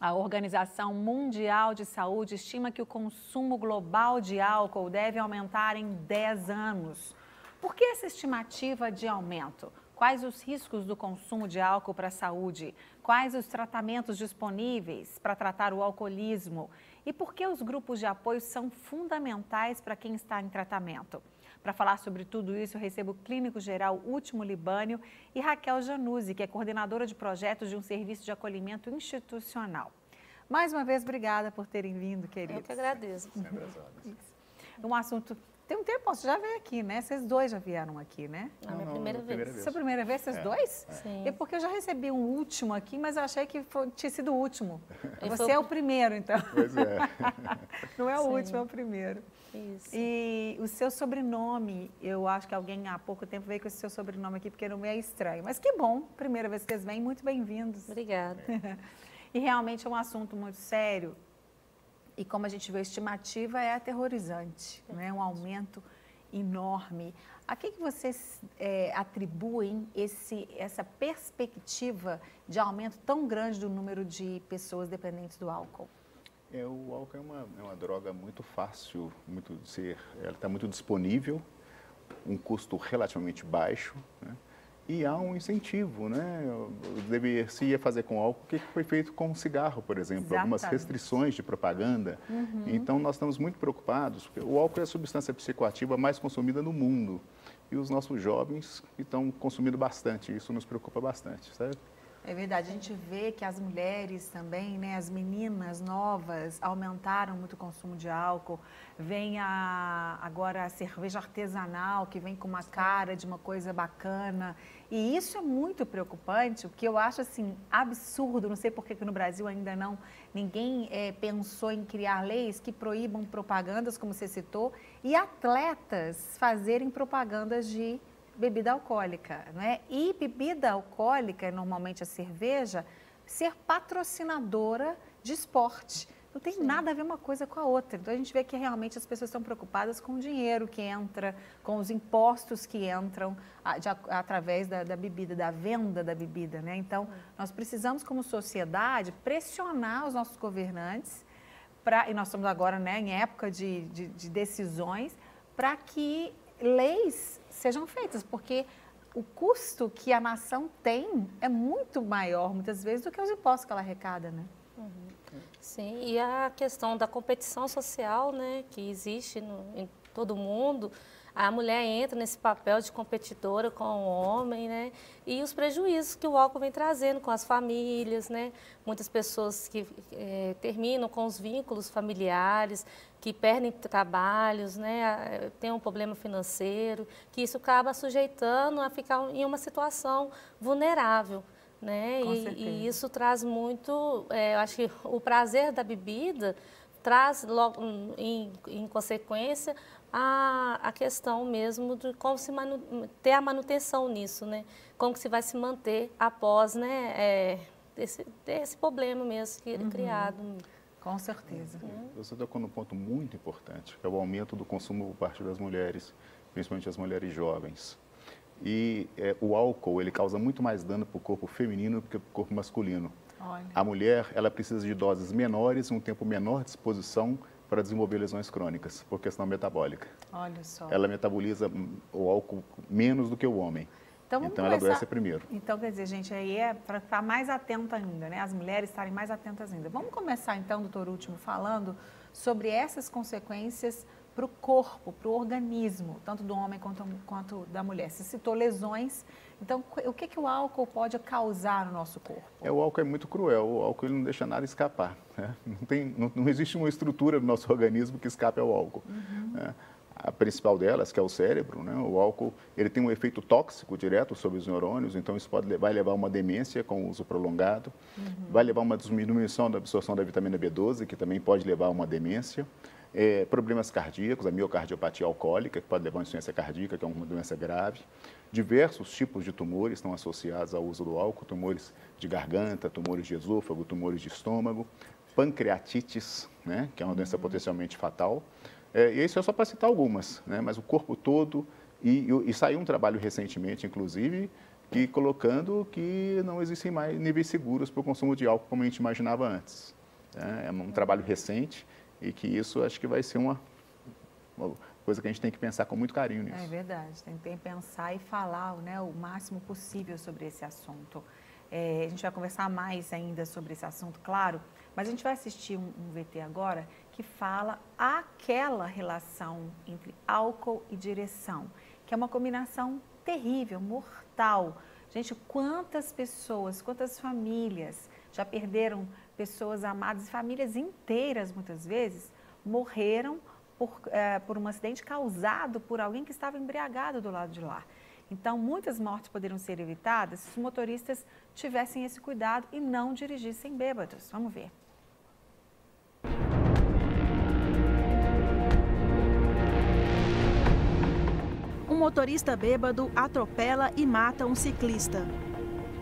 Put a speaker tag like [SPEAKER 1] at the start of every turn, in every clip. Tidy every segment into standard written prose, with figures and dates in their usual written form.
[SPEAKER 1] A Organização Mundial de Saúde estima que o consumo global de álcool deve aumentar em 10 anos. Por que essa estimativa de aumento? Quais os riscos do consumo de álcool para a saúde? Quais os tratamentos disponíveis para tratar o alcoolismo? E por que os grupos de apoio são fundamentais para quem está em tratamento? Para falar sobre tudo isso, eu recebo o clínico geral Último Libânio e Raquel Januzzi, que é coordenadora de projetos de um serviço de acolhimento institucional. Mais uma vez, obrigada por terem vindo, queridos.
[SPEAKER 2] Eu que agradeço.
[SPEAKER 1] Um assunto... Tem um tempo, você já veio aqui, né? Vocês dois já vieram aqui, né?
[SPEAKER 2] A minha primeira vez.
[SPEAKER 1] Sua primeira vez, vocês dois?
[SPEAKER 2] Sim.
[SPEAKER 1] É porque eu já recebi um último aqui, mas eu achei que tinha sido o último. Você é o primeiro, então.
[SPEAKER 3] Pois é.
[SPEAKER 1] Não é o último, é o primeiro.
[SPEAKER 2] Isso.
[SPEAKER 1] E o seu sobrenome, eu acho que alguém há pouco tempo veio com esse seu sobrenome aqui, porque não me é estranho. Mas que bom, primeira vez que vocês vêm, muito bem-vindos.
[SPEAKER 2] Obrigada.
[SPEAKER 1] E realmente é um assunto muito sério. E como a gente vê, a estimativa é aterrorizante, né? Um aumento enorme. A que vocês atribuem essa perspectiva de aumento tão grande do número de pessoas dependentes do álcool?
[SPEAKER 3] O álcool é uma droga muito fácil de ser, ela está muito disponível, um custo relativamente baixo, né? E há um incentivo, né? Se ia fazer com álcool, o que foi feito com o cigarro, por exemplo,
[SPEAKER 1] Exatamente.
[SPEAKER 3] algumas restrições de propaganda. Então, nós estamos muito preocupados, porque o álcool é a substância psicoativa mais consumida no mundo. E os nossos jovens estão consumindo bastante, isso nos preocupa bastante, certo?
[SPEAKER 1] É verdade, a gente vê que as mulheres também, né, as meninas novas aumentaram muito o consumo de álcool. Vem agora a cerveja artesanal, que vem com uma cara de uma coisa bacana. E isso é muito preocupante, o que eu acho assim absurdo, não sei por que no Brasil ainda ninguém pensou em criar leis que proíbam propagandas, como você citou, e atletas fazerem propagandas de bebida alcoólica, não é? E bebida alcoólica, normalmente a cerveja, ser patrocinadora de esporte. Não tem nada a ver uma coisa com a outra. Então a gente vê que realmente as pessoas estão preocupadas com o dinheiro que entra, com os impostos que entram através da bebida, da venda da bebida, né? Então nós precisamos, como sociedade, pressionar os nossos governantes, e nós estamos agora, né, em época de decisões, para que leis sejam feitas, porque o custo que a nação tem é muito maior, muitas vezes, do que os impostos que ela arrecada, né?
[SPEAKER 2] Sim, e a questão da competição social, né, que existe em todo mundo, a mulher entra nesse papel de competidora com o homem, né, e os prejuízos que o álcool vem trazendo com as famílias, né, muitas pessoas que terminam com os vínculos familiares, que perdem trabalhos, né, tem um problema financeiro, que isso acaba sujeitando a ficar em uma situação vulnerável, né? E isso traz muito, eu acho que o prazer da bebida traz logo em consequência a questão mesmo de como se ter a manutenção nisso, né? Como que se vai se manter após, né, esse problema mesmo criado.
[SPEAKER 1] Com certeza.
[SPEAKER 3] Você tocou num ponto muito importante, que é o aumento do consumo por parte das mulheres, principalmente as mulheres jovens. E o álcool, ele causa muito mais dano para o corpo feminino do que para o corpo masculino.
[SPEAKER 1] Olha.
[SPEAKER 3] A mulher, ela precisa de doses menores, um tempo menor de exposição para desenvolver lesões crônicas, por questão metabólica.
[SPEAKER 1] Olha só.
[SPEAKER 3] Ela metaboliza o álcool menos do que o homem. Então ela adoece primeiro.
[SPEAKER 1] Então, quer dizer, gente, aí é para estar mais atenta ainda, né? As mulheres estarem mais atentas ainda. Vamos começar então, doutor Último, falando sobre essas consequências para o corpo, para o organismo, tanto do homem quanto da mulher. Você citou lesões, então o que o álcool pode causar no nosso corpo?
[SPEAKER 3] O álcool é muito cruel, o álcool ele não deixa nada escapar, né? Não existe uma estrutura do nosso organismo que escape ao álcool. Né? A principal delas, que é o cérebro, né? O álcool ele tem um efeito tóxico direto sobre os neurônios, então isso vai levar a uma demência com o uso prolongado, vai levar a uma diminuição da absorção da vitamina B12, que também pode levar a uma demência. Problemas cardíacos, a miocardiopatia alcoólica, que pode levar a insuficiência cardíaca, que é uma doença grave. Diversos tipos de tumores estão associados ao uso do álcool, tumores de garganta, tumores de esôfago, tumores de estômago, pancreatites, né, que é uma doença potencialmente fatal. E isso é só para citar algumas, né, mas o corpo todo, e saiu um trabalho recentemente, inclusive, que colocando que não existem mais níveis seguros para o consumo de álcool como a gente imaginava antes. É um trabalho recente e que isso acho que vai ser uma coisa que a gente tem que pensar com muito carinho nisso.
[SPEAKER 1] É verdade, tem que pensar e falar, né, o máximo possível sobre esse assunto. A gente vai conversar mais ainda sobre esse assunto, claro, mas a gente vai assistir um VT agora que fala aquela relação entre álcool e direção, que é uma combinação terrível, mortal. Gente, quantas pessoas, quantas famílias já perderam pessoas amadas, famílias inteiras muitas vezes, morreram por um acidente causado por alguém que estava embriagado do lado de lá. Então, muitas mortes poderiam ser evitadas se os motoristas tivessem esse cuidado e não dirigissem bêbados. Vamos ver.
[SPEAKER 4] Um motorista bêbado atropela e mata um ciclista.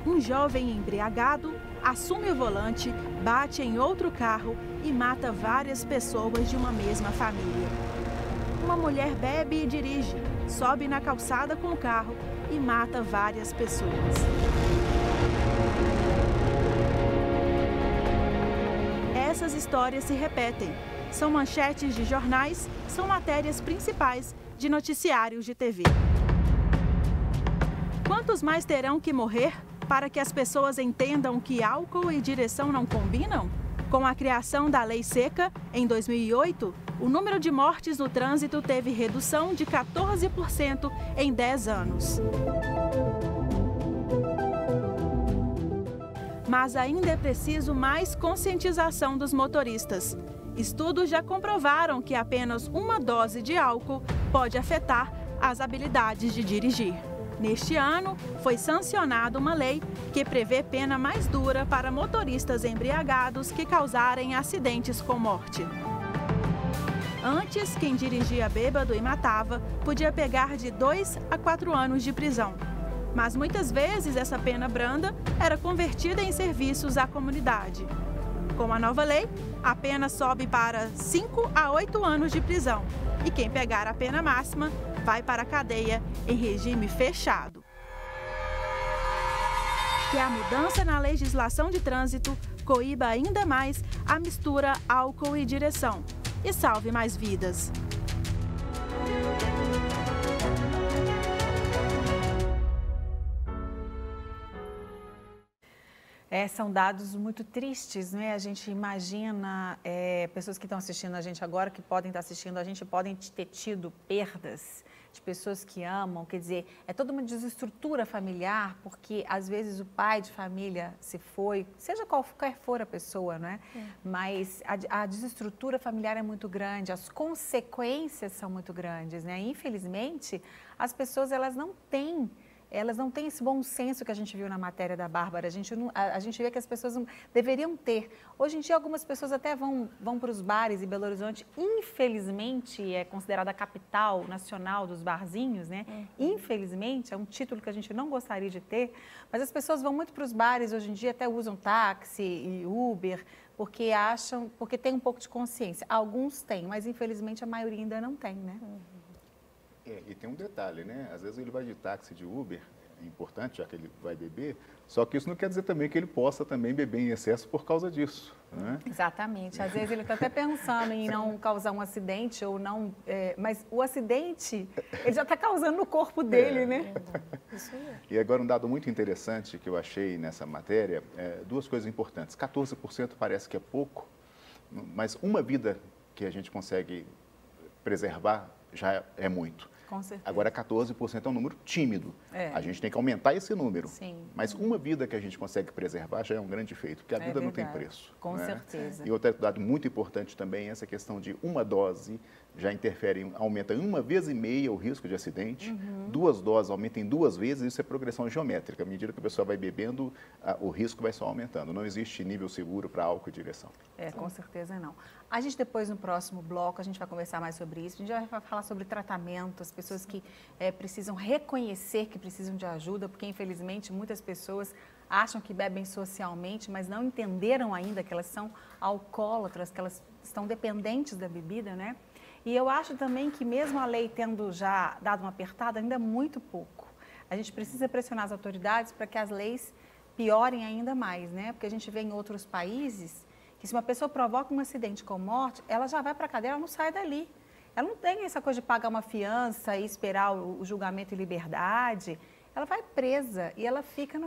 [SPEAKER 4] Um jovem embriagado assume o volante, bate em outro carro e mata várias pessoas de uma mesma família. Uma mulher bebe e dirige, sobe na calçada com o carro e mata várias pessoas. Essas histórias se repetem. São manchetes de jornais, são matérias principais de noticiários de TV. Quantos mais terão que morrer para que as pessoas entendam que álcool e direção não combinam? Com a criação da Lei Seca, em 2008, o número de mortes no trânsito teve redução de 14% em 10 anos. Mas ainda é preciso mais conscientização dos motoristas. Estudos já comprovaram que apenas uma dose de álcool pode afetar as habilidades de dirigir. Neste ano, foi sancionada uma lei que prevê pena mais dura para motoristas embriagados que causarem acidentes com morte. Antes, quem dirigia bêbado e matava podia pegar de 2 a 4 anos de prisão. Mas muitas vezes essa pena branda era convertida em serviços à comunidade. Com a nova lei, a pena sobe para 5 a 8 anos de prisão. E quem pegar a pena máxima vai para a cadeia em regime fechado. Que a mudança na legislação de trânsito coíba ainda mais a mistura álcool e direção e salve mais vidas.
[SPEAKER 1] São dados muito tristes, né? A gente imagina pessoas que estão assistindo a gente agora, que podem estar assistindo a gente, podem ter tido perdas de pessoas que amam. Quer dizer, é toda uma desestrutura familiar, porque às vezes o pai de família se foi, seja qualquer for a pessoa, né? Mas a desestrutura familiar é muito grande, as consequências são muito grandes, né? Infelizmente, as pessoas elas não têm esse bom senso que a gente viu na matéria da Bárbara. A gente vê que as pessoas não deveriam ter. Hoje em dia, algumas pessoas até vão para os bares, e Belo Horizonte, infelizmente, é considerada a capital nacional dos barzinhos, né? Infelizmente, é um título que a gente não gostaria de ter, mas as pessoas vão muito para os bares, hoje em dia até usam táxi e Uber, porque tem um pouco de consciência. Alguns têm, mas infelizmente a maioria ainda não tem, né?
[SPEAKER 3] E tem um detalhe, né? Às vezes ele vai de táxi, de Uber, é importante, já que ele vai beber, só que isso não quer dizer também que ele possa também beber em excesso por causa disso, né?
[SPEAKER 1] Exatamente. Às vezes ele está até pensando em não causar um acidente ou não... mas o acidente, ele já está causando no corpo dele, né?
[SPEAKER 2] Isso é.
[SPEAKER 3] E agora um dado muito interessante que eu achei nessa matéria, duas coisas importantes. 14% parece que é pouco, mas uma vida que a gente consegue preservar já é muito.
[SPEAKER 1] Com certeza.
[SPEAKER 3] Agora, 14% é um número tímido. A gente tem que aumentar esse número.
[SPEAKER 1] Sim.
[SPEAKER 3] Mas uma vida que a gente consegue preservar já é um grande feito, porque a vida não tem preço.
[SPEAKER 1] Com certeza.
[SPEAKER 3] E outro dado muito importante também é essa questão de uma dose já aumenta em 1,5 vezes o risco de acidente, 2 doses aumentam em 2 vezes, isso é progressão geométrica. À medida que a pessoa vai bebendo, o risco vai só aumentando. Não existe nível seguro para álcool e direção.
[SPEAKER 1] Com certeza não. A gente depois, no próximo bloco, a gente vai conversar mais sobre isso. A gente vai falar sobre tratamento, as pessoas que precisam reconhecer que precisam de ajuda, porque, infelizmente, muitas pessoas acham que bebem socialmente, mas não entenderam ainda que elas são alcoólatras, que elas estão dependentes da bebida, né? E eu acho também que mesmo a lei tendo já dado uma apertada, ainda é muito pouco. a gente precisa pressionar as autoridades para que as leis piorem ainda mais, né? Porque a gente vê em outros países que se uma pessoa provoca um acidente com morte, ela já vai para a cadeia, ela não sai dali. Ela não tem essa coisa de pagar uma fiança e esperar o julgamento em liberdade. Ela vai presa e ela fica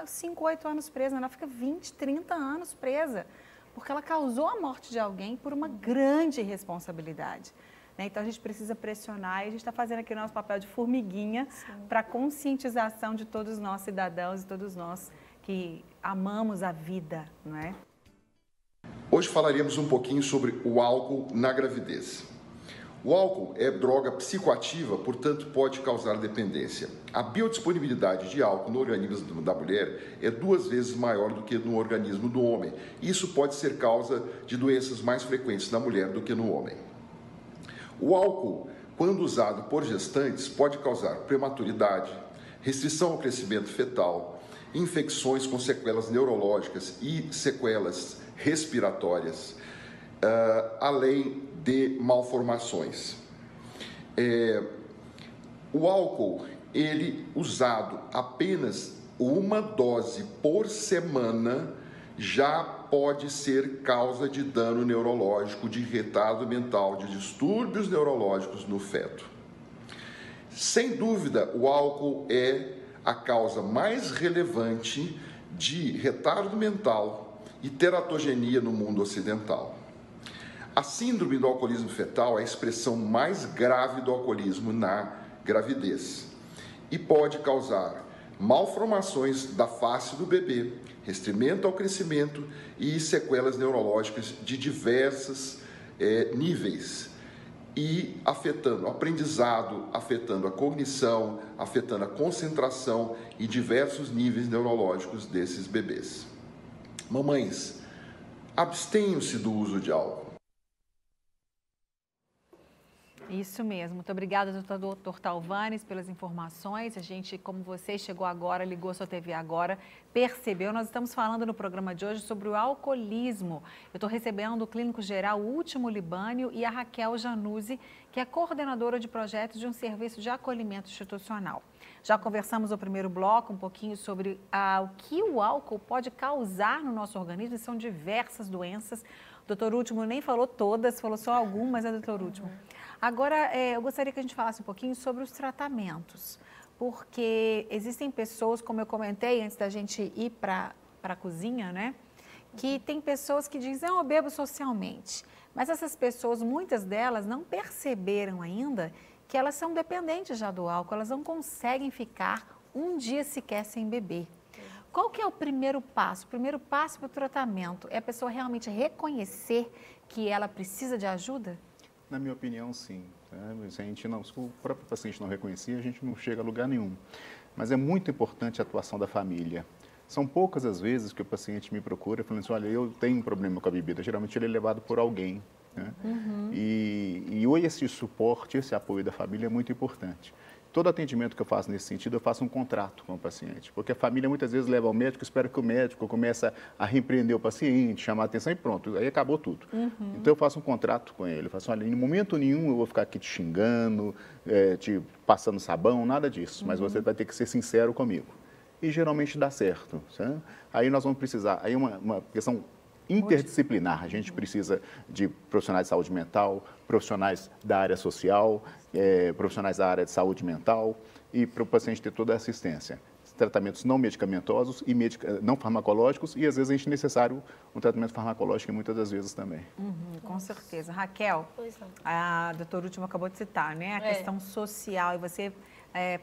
[SPEAKER 1] 5, 8 anos presa, ela fica 20, 30 anos presa, porque ela causou a morte de alguém por uma grande responsabilidade. Né? Então, a gente precisa pressionar e a gente está fazendo aqui o nosso papel de formiguinha para a conscientização de todos nós cidadãos e todos nós que amamos a vida, não é?
[SPEAKER 5] Hoje falaremos um pouquinho sobre o álcool na gravidez. O álcool é droga psicoativa, portanto pode causar dependência. A biodisponibilidade de álcool no organismo da mulher é 2 vezes maior do que no organismo do homem. Isso pode ser causa de doenças mais frequentes na mulher do que no homem. O álcool, quando usado por gestantes, pode causar prematuridade, restrição ao crescimento fetal, infecções com sequelas neurológicas e sequelas respiratórias, além de malformações. O álcool, ele usado apenas uma dose por semana, já pode ser causa de dano neurológico, de retardo mental, de distúrbios neurológicos no feto. Sem dúvida, o álcool é a causa mais relevante de retardo mental e teratogenia no mundo ocidental. A síndrome do alcoolismo fetal é a expressão mais grave do alcoolismo na gravidez e pode causar malformações da face do bebê, restringimento ao crescimento e sequelas neurológicas de diversos níveis e afetando o aprendizado, afetando a cognição, afetando a concentração e diversos níveis neurológicos desses bebês. Mamães, abstenham-se do uso de álcool.
[SPEAKER 1] Isso mesmo. Muito obrigada, doutor Talvanes, pelas informações. A gente, como você chegou agora, ligou a sua TV agora, percebeu, nós estamos falando no programa de hoje sobre o alcoolismo. Eu estou recebendo o clínico geral Último Libânio e a Raquel Januzzi, que é coordenadora de projetos de um serviço de acolhimento institucional. Já conversamos no primeiro bloco um pouquinho sobre o que o álcool pode causar no nosso organismo, e são diversas doenças. O doutor Último nem falou todas, falou só algumas, né, doutor Último? Agora, eu gostaria que a gente falasse um pouquinho sobre os tratamentos, porque existem pessoas, como eu comentei antes da gente ir para a cozinha, né, que tem pessoas que dizem, eu bebo socialmente, mas essas pessoas, muitas delas, não perceberam ainda que elas são dependentes já do álcool, elas não conseguem ficar um dia sequer sem beber. Qual que é o primeiro passo? O primeiro passo para o tratamento é a pessoa realmente reconhecer que ela precisa de ajuda?
[SPEAKER 3] Na minha opinião, sim. Se o próprio paciente não reconhecer, a gente não chega a lugar nenhum. Mas é muito importante a atuação da família. São poucas as vezes que o paciente me procura falando assim, olha, eu tenho um problema com a bebida. Geralmente ele é levado por alguém. Né? E esse suporte, esse apoio da família é muito importante. Todo atendimento que eu faço nesse sentido, eu faço um contrato com o paciente, porque a família muitas vezes leva ao médico, espera que o médico comece a repreender o paciente, chamar a atenção e pronto, aí acabou tudo. Então eu faço um contrato com ele, eu faço, olha, em momento nenhum eu vou ficar aqui te xingando, te passando sabão, nada disso, mas você vai ter que ser sincero comigo. E geralmente dá certo. Sabe? Aí nós vamos precisar, aí uma questão interdisciplinar, a gente precisa de profissionais de saúde mental, profissionais da área social, profissionais da área de saúde mental e para o paciente ter toda a assistência. Tratamentos não medicamentosos e não farmacológicos e às vezes a gente é necessário um tratamento farmacológico muitas das vezes também.
[SPEAKER 1] Com certeza. Raquel, a doutora Último acabou de citar, né? A questão social e você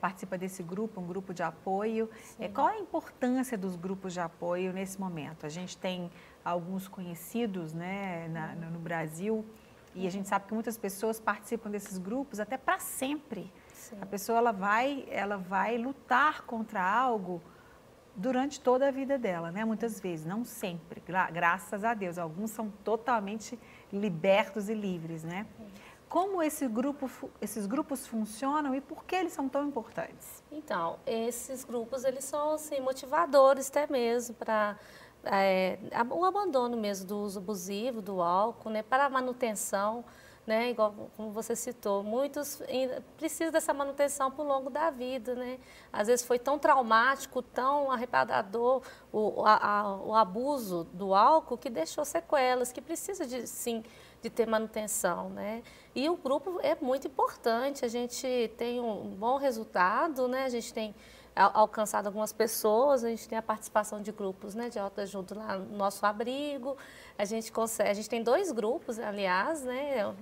[SPEAKER 1] participa desse grupo, um grupo de apoio. Qual a importância dos grupos de apoio nesse momento? A gente tem alguns conhecidos, né, no Brasil e a gente sabe que muitas pessoas participam desses grupos até para sempre. Sim. A pessoa ela vai lutar contra algo durante toda a vida dela, né? Muitas vezes, não sempre, graças a Deus. Alguns são totalmente libertos e livres, né? Como esses grupos funcionam e por que eles são tão importantes?
[SPEAKER 2] Então, esses grupos eles são assim, motivadores até mesmo para o abandono mesmo do uso abusivo do álcool, né, para a manutenção né? Igual como você citou, muitos precisam dessa manutenção por longo da vida, né? Às vezes foi tão traumático, tão arrebatador o abuso do álcool que deixou sequelas, que precisa de ter manutenção, né? E o grupo é muito importante, a gente tem um bom resultado, né? A gente tem alcançado algumas pessoas, a gente tem a participação de grupos, né, de autoajuda lá no nosso abrigo, a gente tem 2 grupos, aliás, né,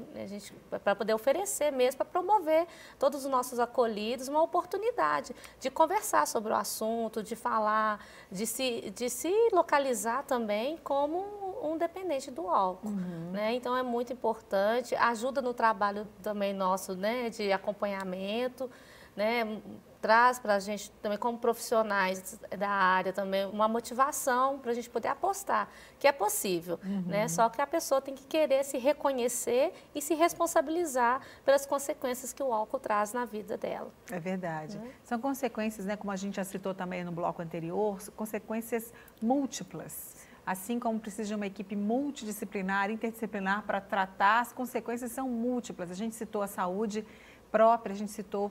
[SPEAKER 2] para poder oferecer mesmo, para promover todos os nossos acolhidos, uma oportunidade de conversar sobre o assunto, de falar, de se localizar também como um dependente do álcool, né? Então é muito importante, ajuda no trabalho também nosso, né, de acompanhamento, né? Traz para a gente também, como profissionais da área, também uma motivação para a gente poder apostar que é possível, né? Só que a pessoa tem que querer se reconhecer e se responsabilizar pelas consequências que o álcool traz na vida dela.
[SPEAKER 1] É verdade. São consequências, né, como a gente já citou também no bloco anterior, consequências múltiplas. Assim como precisa de uma equipe multidisciplinar, interdisciplinar para tratar, as consequências são múltiplas. A gente citou a saúde própria, a gente citou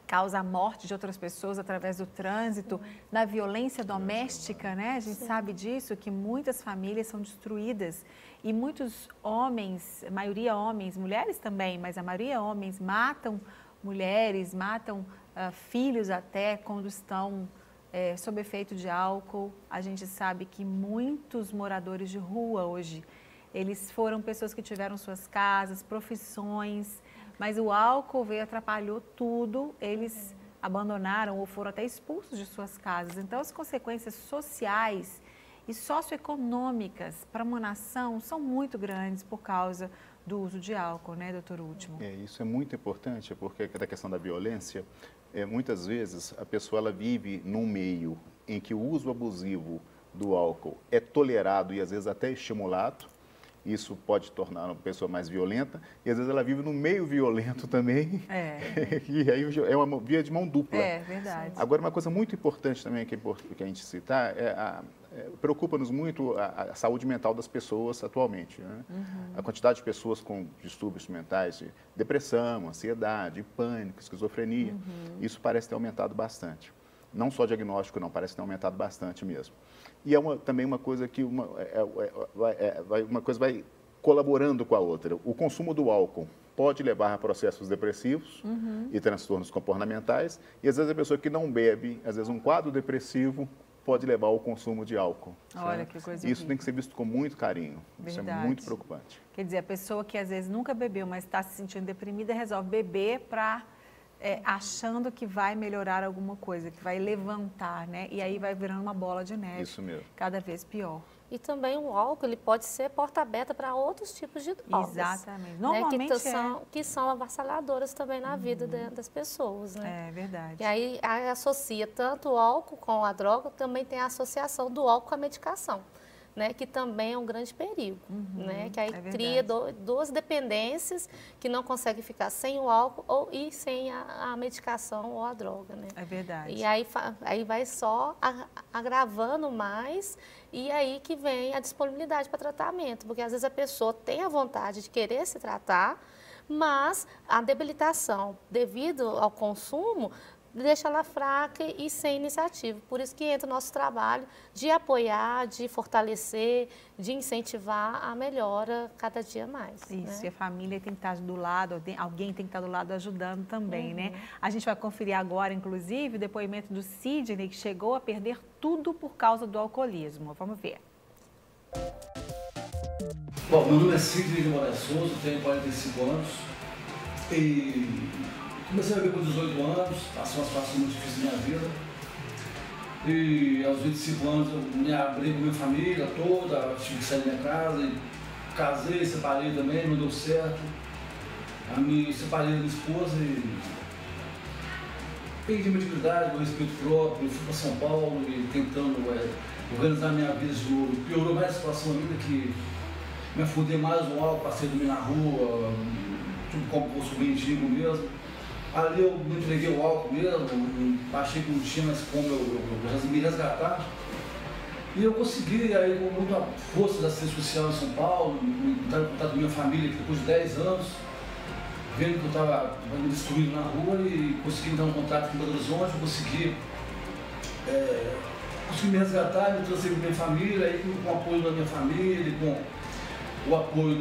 [SPEAKER 1] causa a morte de outras pessoas através do trânsito, da violência doméstica, né? A gente sabe disso, que muitas famílias são destruídas e muitos homens, a maioria homens, mulheres também, mas a maioria homens matam mulheres, matam filhos até quando estão sob efeito de álcool. A gente sabe que muitos moradores de rua hoje, eles foram pessoas que tiveram suas casas, profissões, mas o álcool veio, atrapalhou tudo, eles abandonaram ou foram até expulsos de suas casas. Então, as consequências sociais e socioeconômicas para uma nação são muito grandes por causa do uso de álcool, né, doutor Último?
[SPEAKER 3] Isso é muito importante, porque da questão da violência, muitas vezes a pessoa ela vive num meio em que o uso abusivo do álcool é tolerado e às vezes até estimulado. Isso pode tornar uma pessoa mais violenta e às vezes ela vive no meio violento também. E aí é uma via de mão dupla.
[SPEAKER 1] É verdade.
[SPEAKER 3] Agora, uma coisa muito importante também que a gente citar preocupa-nos muito a saúde mental das pessoas atualmente, né? A quantidade de pessoas com distúrbios mentais, de depressão, ansiedade, pânico, esquizofrenia, isso parece ter aumentado bastante. Não só diagnóstico, não, parece ter aumentado bastante mesmo. E também uma coisa que uma coisa vai colaborando com a outra. O consumo do álcool pode levar a processos depressivos e transtornos comportamentais, e às vezes a pessoa que não bebe, às vezes um quadro depressivo pode levar ao consumo de álcool.
[SPEAKER 1] Olha que coisa
[SPEAKER 3] Isso tem que ser visto com muito carinho. Isso é muito preocupante.
[SPEAKER 1] Quer dizer, a pessoa que às vezes nunca bebeu, mas está se sentindo deprimida, resolve beber para... achando que vai melhorar alguma coisa, que vai levantar, né? E aí vai virando uma bola de neve.
[SPEAKER 3] Isso mesmo.
[SPEAKER 1] Cada vez pior.
[SPEAKER 2] E também o álcool, ele pode ser porta aberta para outros tipos de drogas.
[SPEAKER 1] Exatamente.
[SPEAKER 2] Normalmente que são avassaladoras também na vida das pessoas, né?
[SPEAKER 1] É verdade.
[SPEAKER 2] E aí associa tanto o álcool com a droga, também tem a associação do álcool com a medicação, né, que também é um grande perigo, né, que aí cria duas dependências que não conseguem ficar sem o álcool e sem a medicação ou a droga, né?
[SPEAKER 1] É verdade.
[SPEAKER 2] E aí vai só agravando mais, e aí que vem a disponibilidade para tratamento, porque às vezes a pessoa tem a vontade de querer se tratar, mas a debilitação devido ao consumo deixa ela fraca e sem iniciativa. Por isso que entra o nosso trabalho de apoiar, de fortalecer, de incentivar a melhora cada dia mais.
[SPEAKER 1] Isso,
[SPEAKER 2] né?
[SPEAKER 1] E a família tem que estar do lado, alguém tem que estar do lado ajudando também, né? A gente vai conferir agora, inclusive, o depoimento do Sidney, que chegou a perder tudo por causa do alcoolismo. Vamos ver.
[SPEAKER 6] Bom, meu nome é Sidney de Moraes Souza, tenho 45 anos e comecei a beber com 18 anos, passei uma situação muito difícil na minha vida. E aos 25 anos eu me abri com minha família toda, tive que sair da minha casa, e casei, separei também, não deu certo. Aí me separei da minha esposa e perdi minha dignidade, meu respeito próprio, fui para São Paulo e tentando organizar minha vida de novo. Piorou mais a situação ainda, que me afundei mais no álcool, passei a dormir na rua, tudo como fosse mendigo mesmo. Ali eu me entreguei ao álcool mesmo, achei que não tinha mais como eu me resgatar. E eu consegui, aí, com muita força da assistência social em São Paulo, entrar em contato com minha família, que depois de 10 anos, vendo que eu estava me destruindo na rua e consegui dar um contato com o Belo Horizonte, eu consegui me resgatar, me trouxe com minha família, aí, com o apoio da minha família, com o apoio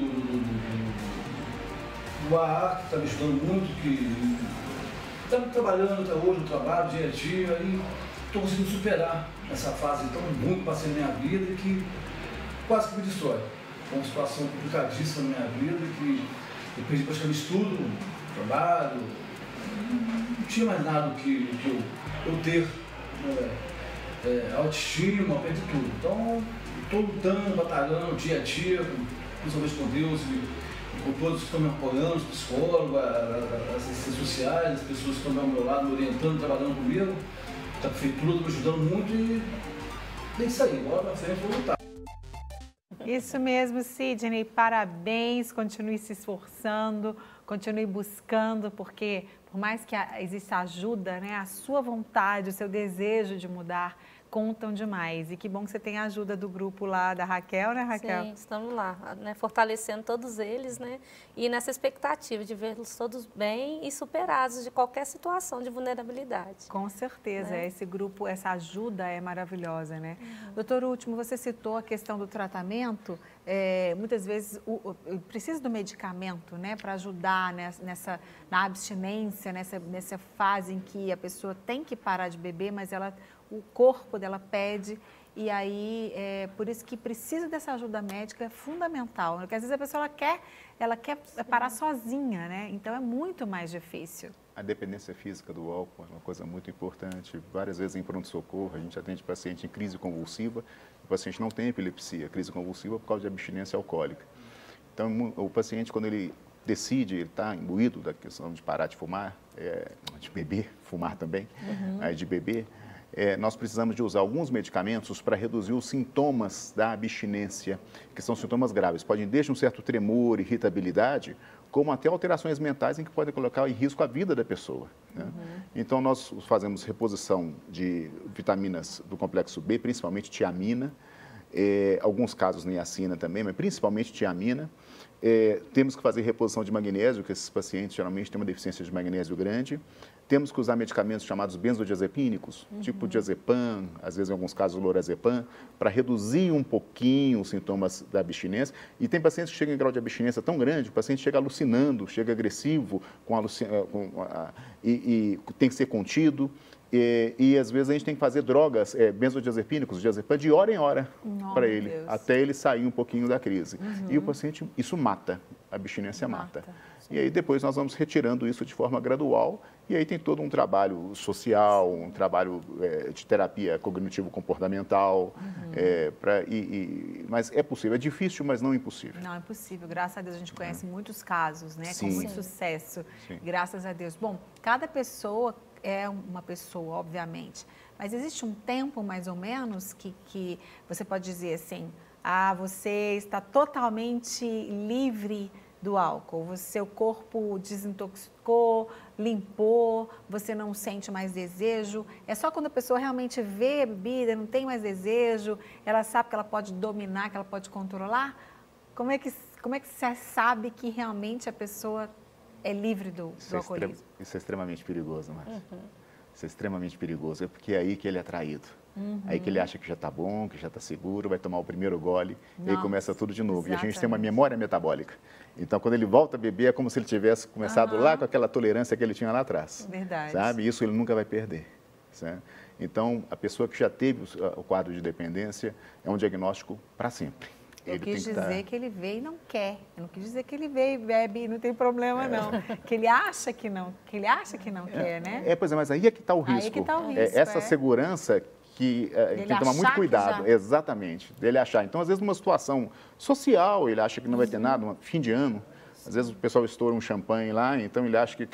[SPEAKER 6] do AA, que está me ajudando muito, que está trabalhando até hoje, no trabalho, dia a dia, e estou conseguindo superar essa fase tão ruim que passei na minha vida e que quase que me destrói. Foi uma situação complicadíssima na minha vida, que eu perdi praticamente tudo, trabalho, não tinha mais nada que eu ter, autoestima, eu perdi tudo. Então, estou lutando, batalhando dia a dia, principalmente com Deus e com todos que estão me apoiando, os psicólogos, as assistências sociais, as pessoas que estão ao meu lado, me orientando, trabalhando comigo. A prefeitura está me ajudando muito e tem que sair, bora pra frente, vou lutar.
[SPEAKER 1] Isso mesmo, Sidney, parabéns, continue se esforçando, continue buscando, porque por mais que exista ajuda, né, a sua vontade, o seu desejo de mudar contam demais. E que bom que você tem a ajuda do grupo lá da Raquel, né, Raquel?
[SPEAKER 2] Sim, estamos lá, né, fortalecendo todos eles, né, e nessa expectativa de vê-los todos bem e superados de qualquer situação de vulnerabilidade.
[SPEAKER 1] Com certeza, né? Esse grupo, essa ajuda é maravilhosa, né? Doutor Último, você citou a questão do tratamento, muitas vezes precisa do medicamento, né, para ajudar na abstinência, nessa fase em que a pessoa tem que parar de beber, mas o corpo dela pede, e aí por isso que precisa dessa ajuda médica, é fundamental, porque às vezes a pessoa ela quer parar sozinha, né? Então é muito mais difícil.
[SPEAKER 3] A dependência física do álcool é uma coisa muito importante. Várias vezes em pronto-socorro a gente atende paciente em crise convulsiva, o paciente não tem epilepsia, crise convulsiva por causa de abstinência alcoólica. Então o paciente, quando ele decide, ele está imbuído da questão de parar de fumar, de beber, fumar também, de beber, nós precisamos de usar alguns medicamentos para reduzir os sintomas da abstinência, que são sintomas graves. Podem desde um certo tremor, irritabilidade, como até alterações mentais em que podem colocar em risco a vida da pessoa, né? Então, nós fazemos reposição de vitaminas do complexo B, principalmente tiamina, alguns casos niacina também, mas principalmente tiamina. Temos que fazer reposição de magnésio, que esses pacientes geralmente têm uma deficiência de magnésio grande. Temos que usar medicamentos chamados benzodiazepínicos, tipo diazepam, às vezes em alguns casos lorazepam, para reduzir um pouquinho os sintomas da abstinência. E tem pacientes que chegam em grau de abstinência tão grande, o paciente chega alucinando, chega agressivo, e tem que ser contido. E às vezes a gente tem que fazer drogas, benzodiazepínicos, diazepam, de hora em hora para ele, até ele sair um pouquinho da crise. E o paciente, isso mata, a abstinência mata. E aí depois nós vamos retirando isso de forma gradual, e aí tem todo um trabalho social, um trabalho de terapia cognitivo-comportamental, mas é possível, é difícil, mas não impossível.
[SPEAKER 1] Não, é possível, graças a Deus a gente conhece muitos casos, né, com muito sucesso, graças a Deus. Bom, cada pessoa é uma pessoa, obviamente, mas existe um tempo mais ou menos que você pode dizer assim, você está totalmente livre do álcool, o seu corpo desintoxicou, limpou, você não sente mais desejo, é só quando a pessoa realmente vê a bebida, não tem mais desejo, ela sabe que ela pode dominar, que ela pode controlar? Como é que você sabe que realmente a pessoa é livre do alcoolismo?
[SPEAKER 3] Isso é extremamente perigoso, Márcia. Isso é extremamente perigoso, é porque é aí que ele é traído. Aí que ele acha que já está bom, que já está seguro, vai tomar o primeiro gole, e aí começa tudo de novo. Exatamente. E a gente tem uma memória metabólica. Então, quando ele volta a beber, é como se ele tivesse começado lá com aquela tolerância que ele tinha lá atrás.
[SPEAKER 1] Verdade.
[SPEAKER 3] Sabe? Isso ele nunca vai perder. Certo? Então, a pessoa que já teve o quadro de dependência é um diagnóstico para sempre.
[SPEAKER 1] Eu quis dizer que ele vê e não quer. Eu não quis dizer que ele vê e bebe e não tem problema, não. Que ele acha que não, quer, né?
[SPEAKER 3] Pois é, mas aí é que está o risco.
[SPEAKER 1] Aí é que está o risco.
[SPEAKER 3] Essa segurança que tem que tomar muito cuidado. Exatamente, dele achar. Então, às vezes, numa situação social, ele acha que não vai ter nada, fim de ano, às vezes o pessoal estoura um champanhe lá, então ele acha que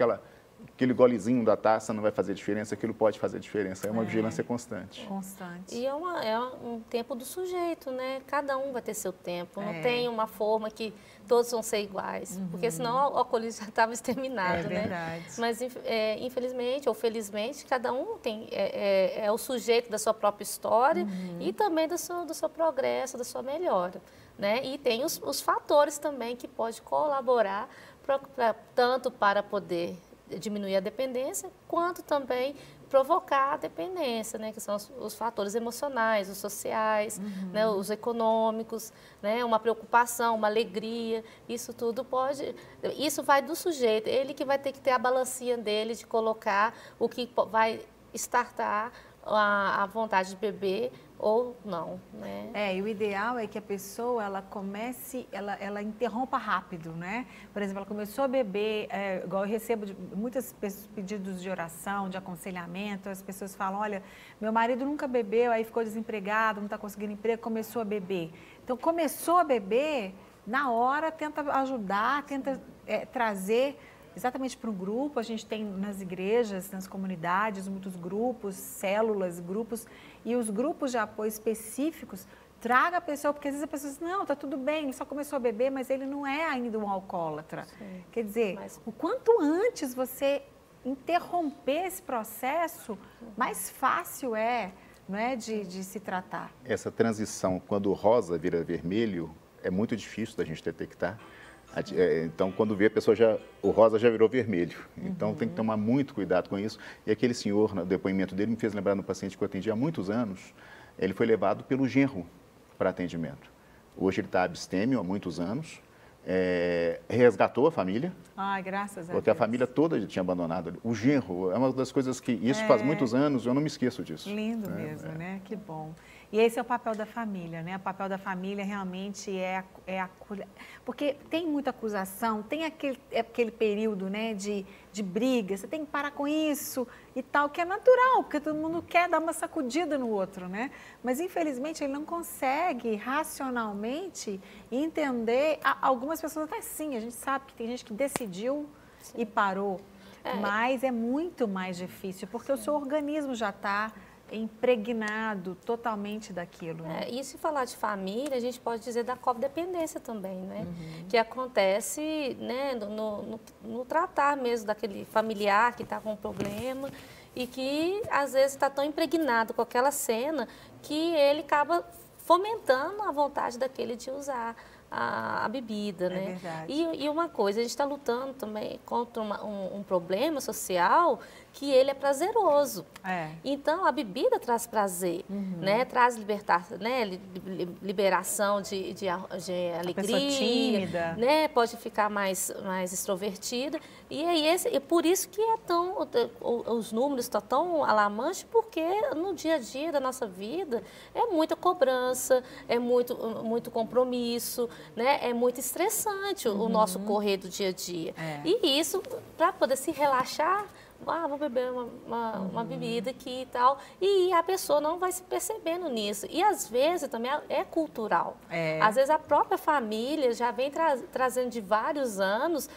[SPEAKER 3] aquele golezinho da taça não vai fazer diferença, aquilo pode fazer diferença. É uma vigilância constante.
[SPEAKER 1] Constante.
[SPEAKER 2] E é um tempo do sujeito, né? Cada um vai ter seu tempo. Não tem uma forma que todos vão ser iguais. Porque senão o alcoolismo já estava exterminado, né?
[SPEAKER 1] Verdade.
[SPEAKER 2] Mas, infelizmente ou felizmente, cada um é o sujeito da sua própria história e também do seu progresso, da sua melhora. Né? E tem os fatores também que pode colaborar tanto para poder diminuir a dependência, quanto também provocar a dependência, né? Que são os fatores emocionais, os sociais, né? Os econômicos, né? Uma preocupação, uma alegria, isso tudo isso vai do sujeito, ele que vai ter que ter a balancinha dele de colocar o que vai startar a vontade de beber ou não, né?
[SPEAKER 1] E o ideal é que a pessoa, ela comece, ela interrompa rápido, né? Por exemplo, ela começou a beber, igual eu recebo muitos pedidos de oração, de aconselhamento, as pessoas falam, olha, meu marido nunca bebeu, aí ficou desempregado, não está conseguindo emprego, começou a beber. Então, começou a beber, na hora tenta ajudar, tenta trazer exatamente para um grupo. A gente tem nas igrejas, nas comunidades, muitos grupos, células, grupos, e os grupos de apoio específicos traga a pessoa, porque às vezes a pessoa diz, não, está tudo bem, ele só começou a beber, mas ele não é ainda um alcoólatra. Sim. Quer dizer, o quanto antes você interromper esse processo, mais fácil não é, de se tratar. Essa
[SPEAKER 3] transição, quando o rosa vira vermelho, é muito difícil da gente detectar. Então, quando vê, a pessoa o rosa já virou vermelho. Então, tem que tomar muito cuidado com isso. E aquele senhor, no depoimento dele, me fez lembrar de um paciente que eu atendi há muitos anos. Ele foi levado pelo genro para atendimento. Hoje ele está abstêmio há muitos anos. Resgatou a família.
[SPEAKER 1] Ai, graças a Deus.
[SPEAKER 3] Porque a família toda tinha abandonado. O genro é uma das coisas que... Isso faz muitos anos, eu não me esqueço disso.
[SPEAKER 1] Lindo mesmo, né? Que bom. E esse é o papel da família, né? O papel da família realmente porque tem muita acusação, tem aquele período, né, de briga, você tem que parar com isso e tal, que é natural, porque todo mundo quer dar uma sacudida no outro, né? Mas, infelizmente, ele não consegue racionalmente entender. Algumas pessoas até sim, a gente sabe que tem gente que decidiu e parou, mas é muito mais difícil, porque o seu organismo já está impregnado totalmente daquilo. Né?
[SPEAKER 2] E se falar de família, a gente pode dizer da codependência também, né? Que acontece, né, no tratar mesmo daquele familiar que está com um problema e que às vezes está tão impregnado com aquela cena que ele acaba fomentando a vontade daquele de usar a bebida, né?
[SPEAKER 1] Verdade.
[SPEAKER 2] E uma coisa, a gente está lutando também contra um problema social que ele é prazeroso. Então, a bebida traz prazer, né? Traz liberação de alegria.
[SPEAKER 1] A pessoa tímida.
[SPEAKER 2] Né? Pode ficar mais extrovertida. E aí, por isso que os números estão tão alarmantes, porque no dia a dia da nossa vida é muita cobrança, é muito compromisso, né? É muito estressante o nosso correr do dia a dia. E isso, para poder se relaxar, vou beber uma bebida aqui e tal, e a pessoa não vai se percebendo nisso. E às vezes também é cultural. Às vezes a própria família já vem trazendo de vários anos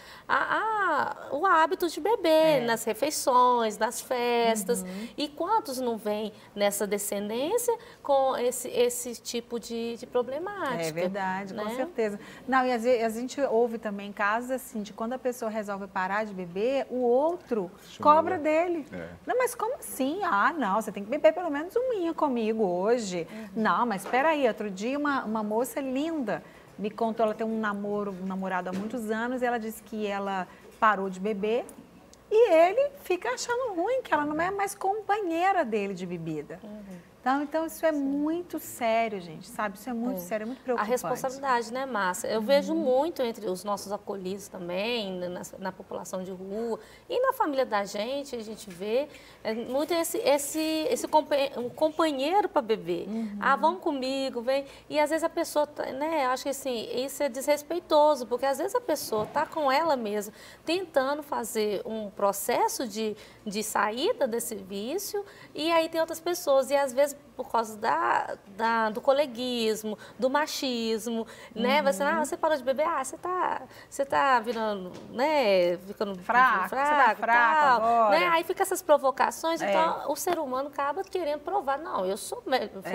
[SPEAKER 2] o hábito de beber nas refeições, nas festas. E quantos não vêm nessa descendência com esse tipo de problemática?
[SPEAKER 1] É verdade,
[SPEAKER 2] né?
[SPEAKER 1] Com certeza. Não, e às vezes a gente ouve também casos assim, de quando a pessoa resolve parar de beber, o outro cobra dele. Não, mas como assim? Não, você tem que beber pelo menos uma comigo hoje. Não, mas espera aí, outro dia uma moça linda me contou, ela tem um namorado há muitos anos, e ela disse que ela parou de beber e ele fica achando ruim, que ela não é mais companheira dele de bebida. Então, isso é muito sério, gente, sabe? Isso é muito sério, é muito preocupante.
[SPEAKER 2] A responsabilidade, né, Márcia? Eu vejo muito entre os nossos acolhidos também, na população de rua e na família da gente, a gente vê muito um companheiro para beber. Vamos comigo, vem. E às vezes a pessoa, né, eu acho que assim, isso é desrespeitoso, porque às vezes a pessoa está com ela mesma, tentando fazer um processo de saída desse vício, e aí tem outras pessoas, e às vezes vezes por causa do coleguismo, do machismo, né? Você parou de beber, você tá virando, né? Ficando
[SPEAKER 1] fraco, tal,
[SPEAKER 2] né? Aí fica essas provocações, então o ser humano acaba querendo provar, não, eu sou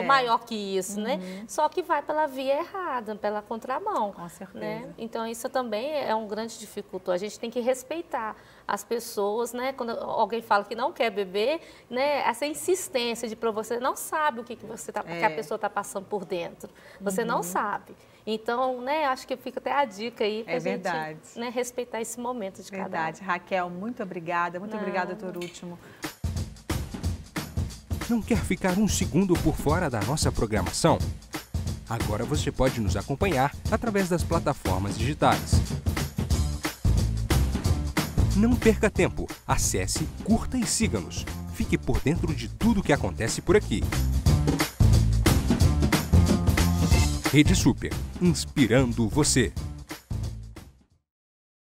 [SPEAKER 2] maior que isso, né? Só que vai pela via errada, pela contramão.
[SPEAKER 1] Com certeza.
[SPEAKER 2] Né? Então isso também é um grande dificultor. A gente tem que respeitar as pessoas, né? Quando alguém fala que não quer beber, né? Essa insistência de provar, você não sabe o que que a pessoa está passando por dentro. Você não sabe. Então, né, acho que fica até a dica aí para a gente, né, respeitar esse momento de cada um.
[SPEAKER 1] Verdade. Raquel, muito obrigada. Muito obrigada, Torútimo.
[SPEAKER 7] Não quer ficar um segundo por fora da nossa programação? Agora você pode nos acompanhar através das plataformas digitais. Não perca tempo. Acesse, curta e siga-nos. Fique por dentro de tudo o que acontece por aqui. Rede Super, inspirando você.